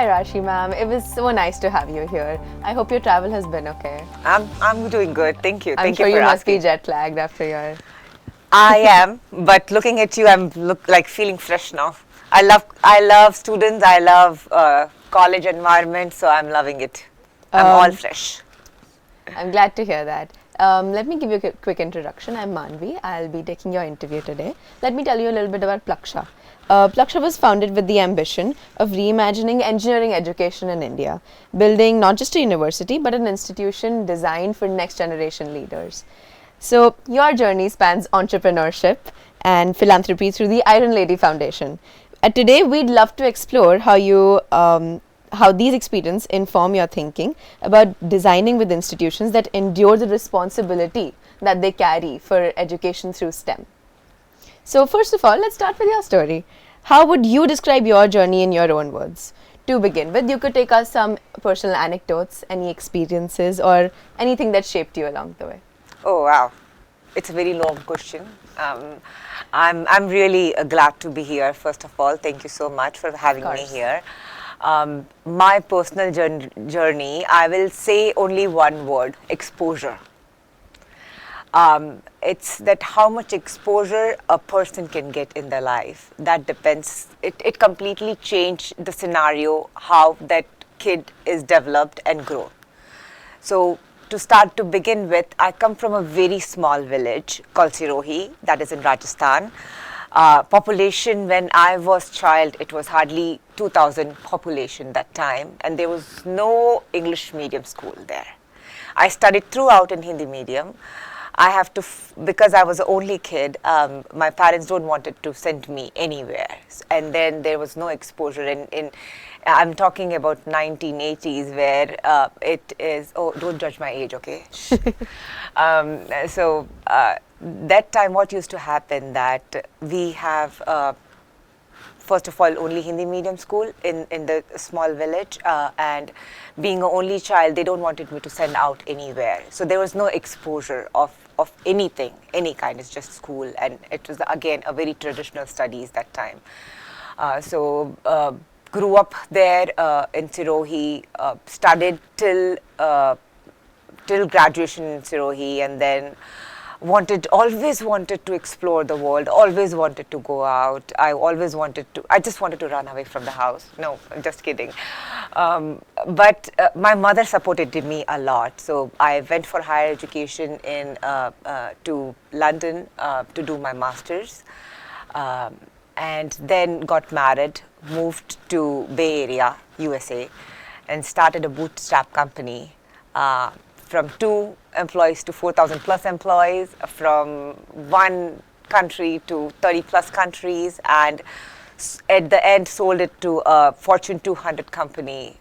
Hi Rashi ma'am, it was so nice to have you here. I hope your travel has been okay. I'm doing good. Thank you. I'm Thank sure you for you must be asking. jet lagged after your. I am, but looking at you, I'm like feeling fresh now. I love students. I love college environment, so I'm loving it. I'm all Um, fresh. I'm glad to hear that. Let me give you a quick introduction. I'm Manvi. I'll be taking your interview today. Let me tell you a little bit about Plaksha. Plaksha was founded with the ambition of reimagining engineering education in India, building not just a university but an institution designed for next generation leaders. So, your journey spans entrepreneurship and philanthropy through the Iron Lady Foundation. Today, we'd love to explore how these experiences inform your thinking about designing with institutions that endure the responsibility that they carry for education through STEM. So, first of all, let's start with your story. How would you describe your journey in your own words? To begin with, you could take us some personal anecdotes, any experiences, or anything that shaped you along the way. Oh wow, it's a very long question. I'm really glad to be here. First of all, thank you so much for having me course. here. My personal journey, I will say only one word: exposure. It's that how much exposure a person can get in their life. That depends. It completely changed the scenario, how that kid is developed and grown. So to begin with, I come from a very small village called Sirohi, that is in Rajasthan. Population when I was child, it was hardly 2,000 population that time, and there was no English medium school there. I studied throughout in Hindi medium. I have to, because I was the only kid, my parents don't wanted to send me anywhere. And then there was no exposure I'm talking about 1980s where it is, oh, don't judge my age, okay? So that time what used to happen that we have, first of all, only Hindi medium school in the small village, and being an only child, they don't wanted me to send out anywhere. So there was no exposure of anything, any kind. It's just school, and it was again a very traditional studies that time. Grew up there in Sirohi, studied till graduation in Sirohi, and then always wanted to explore the world, always wanted to go out. I just wanted to run away from the house. No, I'm just kidding. But my mother supported me a lot. So I went for higher education to London to do my master's. And then got married, moved to Bay Area, USA, and started a bootstrap company. From 2 employees to 4,000 plus employees, from 1 country to 30 plus countries, and at the end sold it to a Fortune 200 company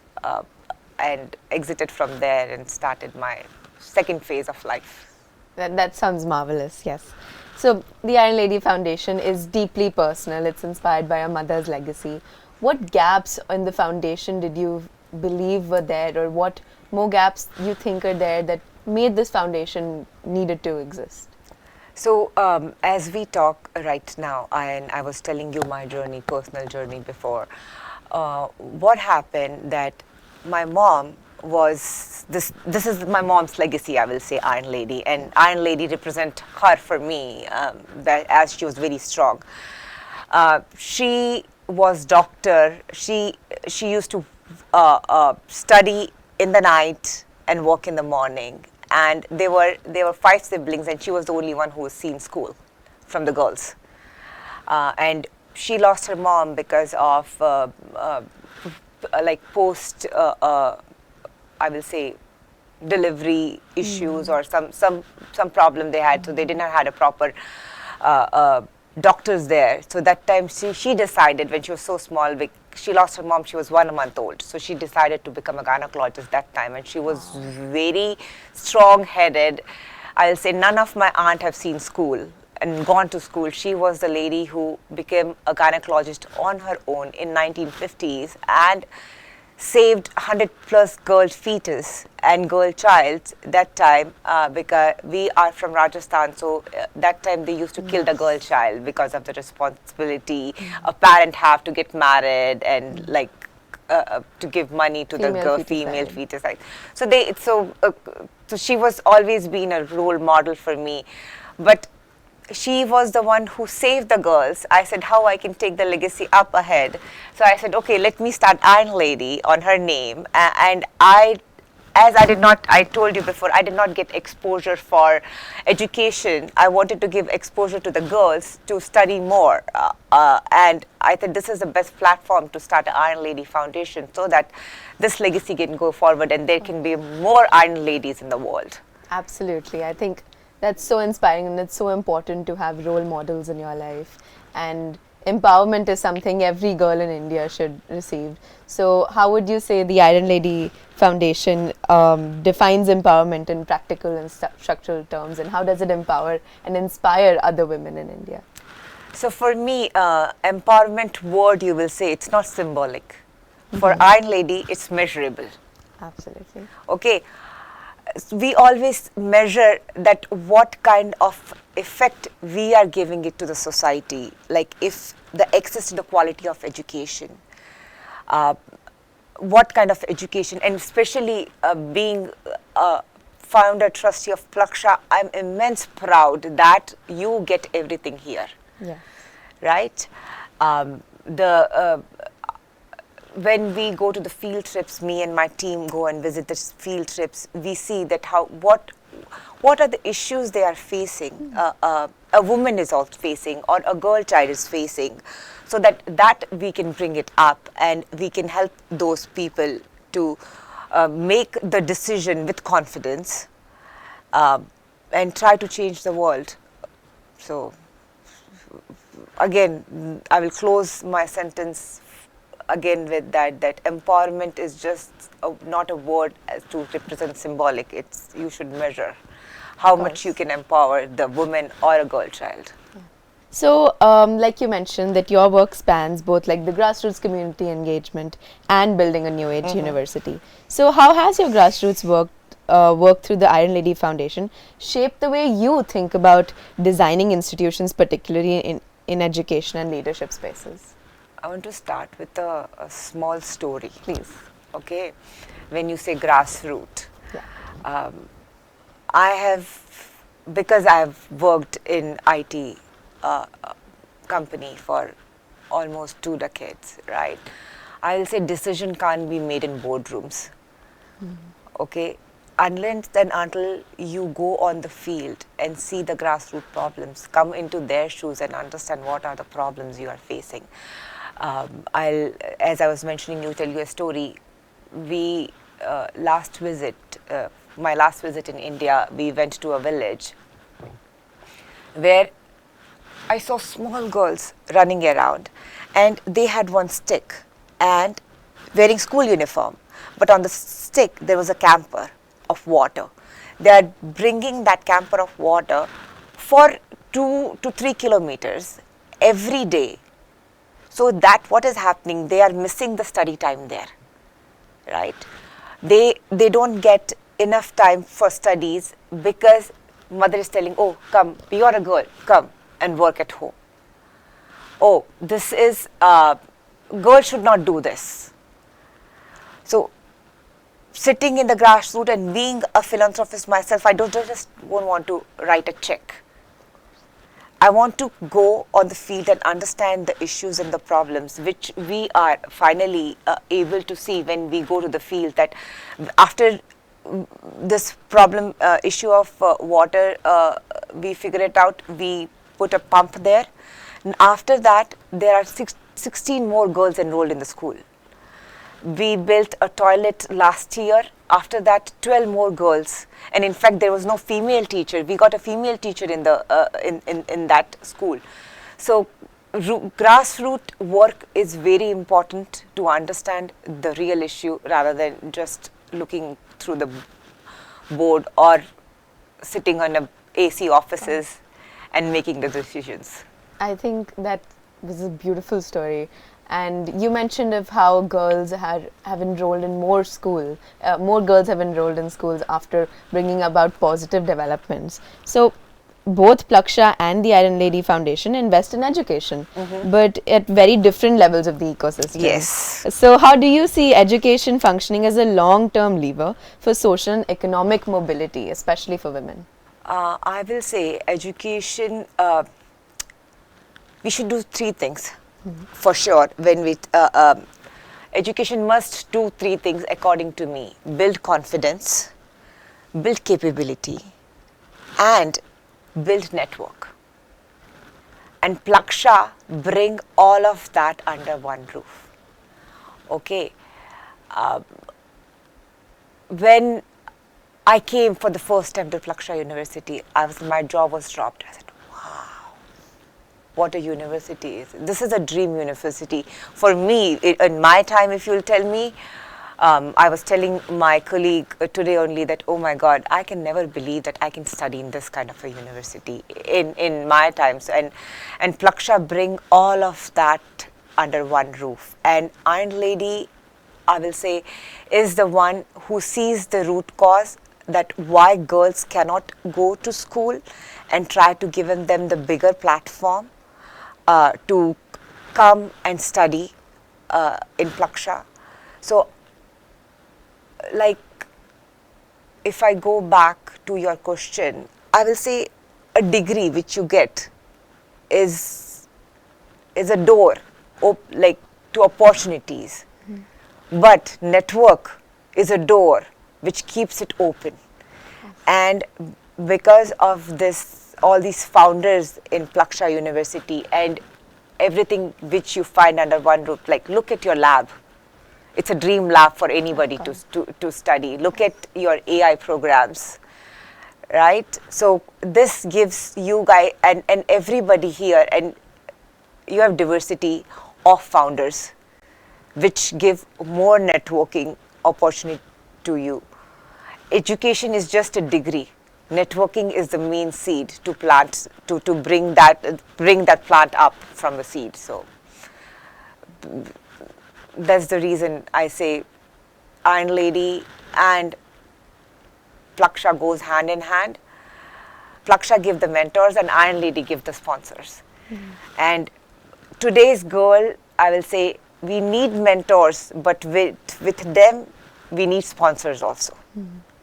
and exited from there and started my second phase of life. That sounds marvelous, yes. So, the Iron Lady Foundation is deeply personal. It's inspired by your mother's legacy. What gaps in the foundation did you believe were there, or what more gaps you think are there that made this foundation needed to exist? So, as we talk right now, and I was telling you my journey, personal journey before, what happened that my mom was this is my mom's legacy, I will say, Iron Lady, and Iron Lady represent her for me, that as she was very strong. She was doctor. She used to study in the night and work in the morning, and there were 5 siblings, and she was the only one who was seen school from the girls, and she lost her mom because of like post I will say delivery issues or some problem they had, so they didn't have a proper doctors there. So that time she decided, when she was so small, she lost her mom, she was 1 month old, so she decided to become a gynecologist that time, and she was very strong headed. I'll say none of my aunt have seen school and gone to school. She was the lady who became a gynecologist on her own in 1950s and saved 100 plus girl fetus and girl child that time, because we are from Rajasthan, so that time they used to kill the girl child because of the responsibility a parent have to get married and like to give money to the Female girl, feticide. female feticide. So she was always been a role model for me, but she was the one who saved the girls. I said how I can take the legacy up ahead. So I said, okay, let me start Iron Lady on her name. And as I told you before, I did not get exposure for education. I wanted to give exposure to the girls to study more. And I thought this is the best platform to start an Iron Lady Foundation so that this legacy can go forward and there can be more Iron Ladies in the world. Absolutely. I think that's so inspiring, and it's so important to have role models in your life. And empowerment is something every girl in India should receive. So how would you say the Iron Lady Foundation defines empowerment in practical and structural terms, and how does it empower and inspire other women in India? So for me, empowerment word, you will say, it's not symbolic. For Iron Lady, it's measurable. Absolutely. Okay. We always measure that what kind of effect we are giving it to the society, like if the access to the quality of education, what kind of education, and especially being a founder trustee of Plaksha, I'm immense proud that you get everything here. Yeah. Right? When we go to the field trips, me and my team go and visit the field trips, we see that what are the issues they are facing, a woman is also facing, or a girl child is facing, so that we can bring it up and we can help those people to make the decision with confidence and try to change the world. So again, I will close my sentence again with that empowerment is just not a word as to represent symbolic. It's you should measure how much you can empower the woman or a girl child. Yeah. So like you mentioned that your work spans both like the grassroots community engagement and building a new age university. So how has your grassroots work through the Iron Lady Foundation shaped the way you think about designing institutions, particularly in education and leadership spaces? I want to start with a small story. Please. Okay, when you say grassroots, Yeah. because I've worked in IT company for almost 2 decades, right? I'll say decision can't be made in boardrooms. Okay, unless and until you go on the field and see the grassroots problems, come into their shoes and understand what are the problems you are facing. As I was mentioning, tell you a story. My last visit in India, we went to a village where I saw small girls running around, and they had one stick and wearing school uniform, but on the stick there was a camper of water. They are bringing that camper of water for 2 to 3 kilometers every day. So that what is happening, they are missing the study time there, right? They don't get enough time for studies because mother is telling, oh, come, you are a girl, come and work at home. Oh, this is, girls should not do this. So sitting in the grassroots and being a philanthropist myself, I don't just want to write a check. I want to go on the field and understand the issues and the problems, which we are finally able to see when we go to the field, that after this problem issue of water, we figure it out, we put a pump there. And after that, there are 16 more girls enrolled in the school. We built a toilet last year. After that, 12 more girls, and in fact, there was no female teacher. We got a female teacher in that school. So, grassroots work is very important to understand the real issue rather than just looking through the board or sitting on a AC offices and making the decisions. I think that was a beautiful story. And you mentioned of how girls have enrolled in more girls have enrolled in schools after bringing about positive developments. So both Plaksha and the Iron Lady Foundation invest in education, but at very different levels of the ecosystem. Yes. So how do you see education functioning as a long-term lever for social and economic mobility, especially for women? I will say education, we should do three things for sure. Education must do three things according to me: build confidence, build capability, and build network. And Plaksha bring all of that under one roof. Okay. When I came for the first time to Plaksha University, my jaw was dropped. I said, wow, what a university is. This is a dream university. For me, in my time, if you'll tell me, I was telling my colleague today only that, oh my God, I can never believe that I can study in this kind of a university in my times. And Plaksha bring all of that under one roof. And Iron Lady, I will say, is the one who sees the root cause that why girls cannot go to school, and try to give them the bigger platform to come and study in Plaksha. So, like, if I go back to your question, I will say a degree which you get is a door, like, to opportunities. But network is a door which keeps it open. And because of this, all these founders in Plaksha University and everything which you find under one roof, like, look at your lab. It's a dream lab for anybody to study. Look at your AI programs, right? So this gives you guys and everybody here, and you have diversity of founders, which give more networking opportunity to you. Education is just a degree. Networking is the main seed to plant, to bring that plant up from the seed. So that's the reason I say Iron Lady and Plaksha goes hand in hand. Plaksha give the mentors and Iron Lady give the sponsors. And today's girl, I will say, we need mentors, but with them, we need sponsors also.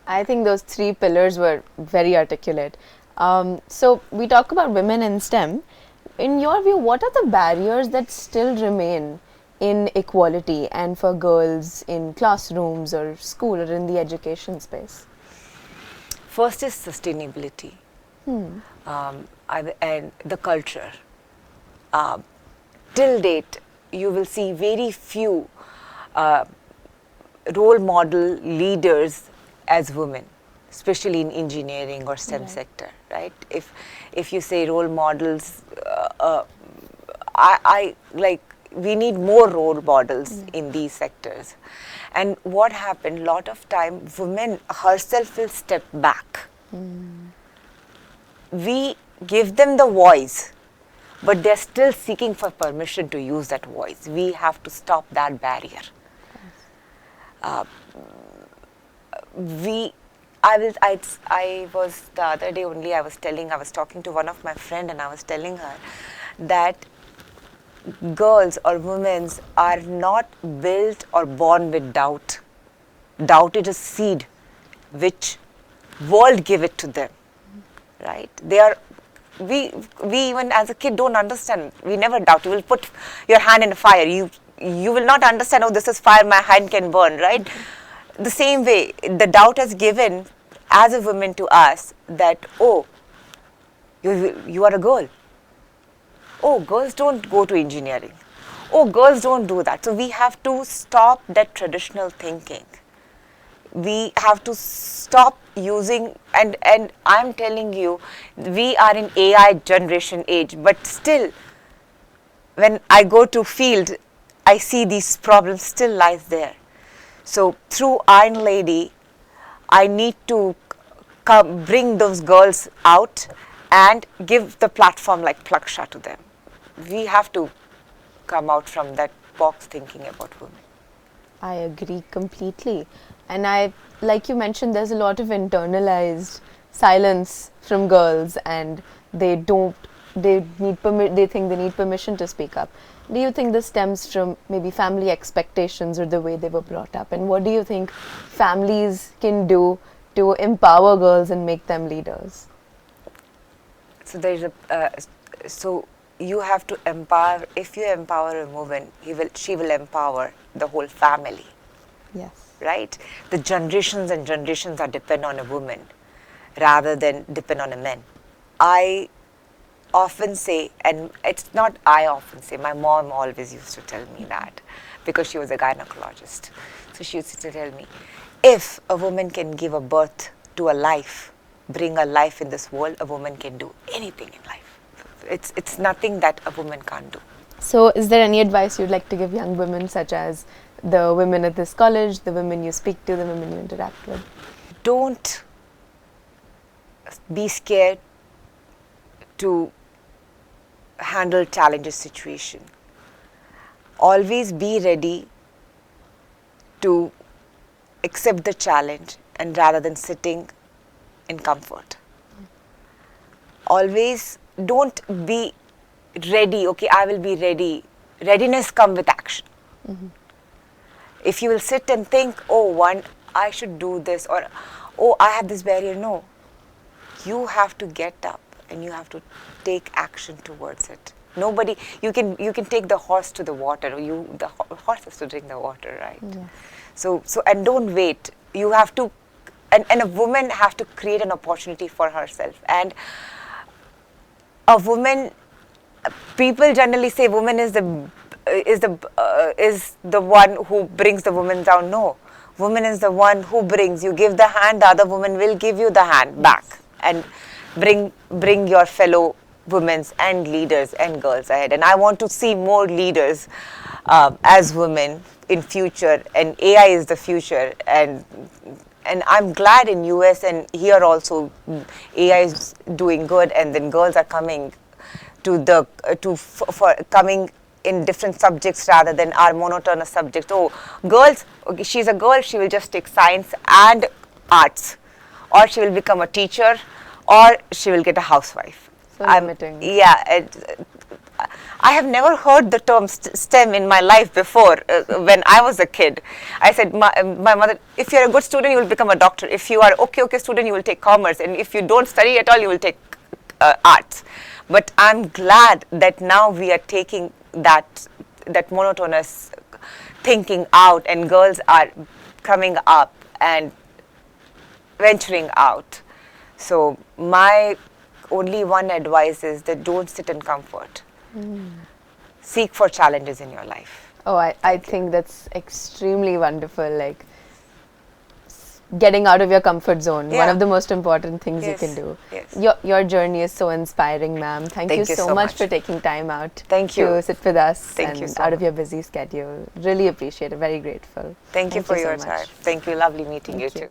I think those three pillars were very articulate. So we talk about women in STEM. In your view, what are the barriers that still remain in equality and for girls in classrooms or school or in the education space? First is sustainability and the culture. Till date, you will see very few role model leaders as women, especially in engineering or STEM sector, right? If you say role models, we need more role models in these sectors. And what happened, lot of time, women herself will step back. We give them the voice, but they're still seeking for permission to use that voice. We have to stop that barrier. I was the other day only, I was talking to one of my friend and I was telling her that girls or women are not built or born with doubt. Doubt is a seed which world give it to them, right? We even as a kid don't understand. We never doubt. You will put your hand in a fire. You will not understand, oh, this is fire, my hand can burn, right? The same way, the doubt has given as a woman to us that, oh, you are a girl. Oh, girls don't go to engineering. Oh, girls don't do that. So we have to stop that traditional thinking. We have to stop using, and I'm telling you, we are in AI generation age, but still, when I go to field, I see these problems still lies there. So through Iron Lady, I need to bring those girls out and give the platform like Plaksha to them. We have to come out from that box thinking about women. I agree completely. And like you mentioned, there's a lot of internalized silence from girls, and they think they need permission to speak up. Do you think this stems from maybe family expectations or the way they were brought up? And what do you think families can do to empower girls and make them leaders? So there's so you have to empower. If you empower a woman, she will empower the whole family. Yes. Right? The generations and generations are depend on a woman rather than depend on a man. I often say, and it's not I often say, my mom always used to tell me that, because she was a gynecologist. So she used to tell me, if a woman can give a birth to a life, bring a life in this world, a woman can do anything in life. It's nothing that a woman can't do. So is there any advice you'd like to give young women, such as the women at this college, the women you speak to, the women you interact with? Don't be scared to handle challenges situation. Always be ready to accept the challenge, and rather than sitting in comfort. Always don't be ready, okay, I will be ready. Readiness comes with action. Mm-hmm. If you will sit and think, oh, I should do this, or oh, I have this barrier, no. You have to get up and you have to take action towards it. Nobody, you can take the horse to the water, the horse has to drink the water, right? Yeah. So and don't wait. You have to, and a woman has to create an opportunity for herself. And a woman, people generally say woman is the one who brings the woman down. No, woman is the one who brings. You give the hand, the other woman will give you the hand back, and bring your fellow women and leaders and girls ahead. And I want to see more leaders as women in future, and AI is the future. And I'm glad in US and here also AI is doing good, and then girls are coming for coming in different subjects rather than our monotonous subjects. Oh, girls, okay, she's a girl, she will just take science and arts, or she will become a teacher, or she will get a housewife. So limiting. Yeah, I have never heard the term STEM in my life before. When I was a kid, I said, my mother, if you're a good student, you will become a doctor. If you are okay student, you will take commerce. And if you don't study at all, you will take arts. But I'm glad that now we are taking that monotonous thinking out, and girls are coming up and venturing out. So my only one advice is that don't sit in comfort. Seek for challenges in your life. Oh, I think that's extremely wonderful. Like getting out of your comfort zone, one of the most important things you can do. Yes. Your journey is so inspiring, ma'am. Thank you so much for taking time out to sit with us out of your busy schedule. Really appreciate it. Very grateful. Thank you for your time. Thank you. Lovely meeting you too.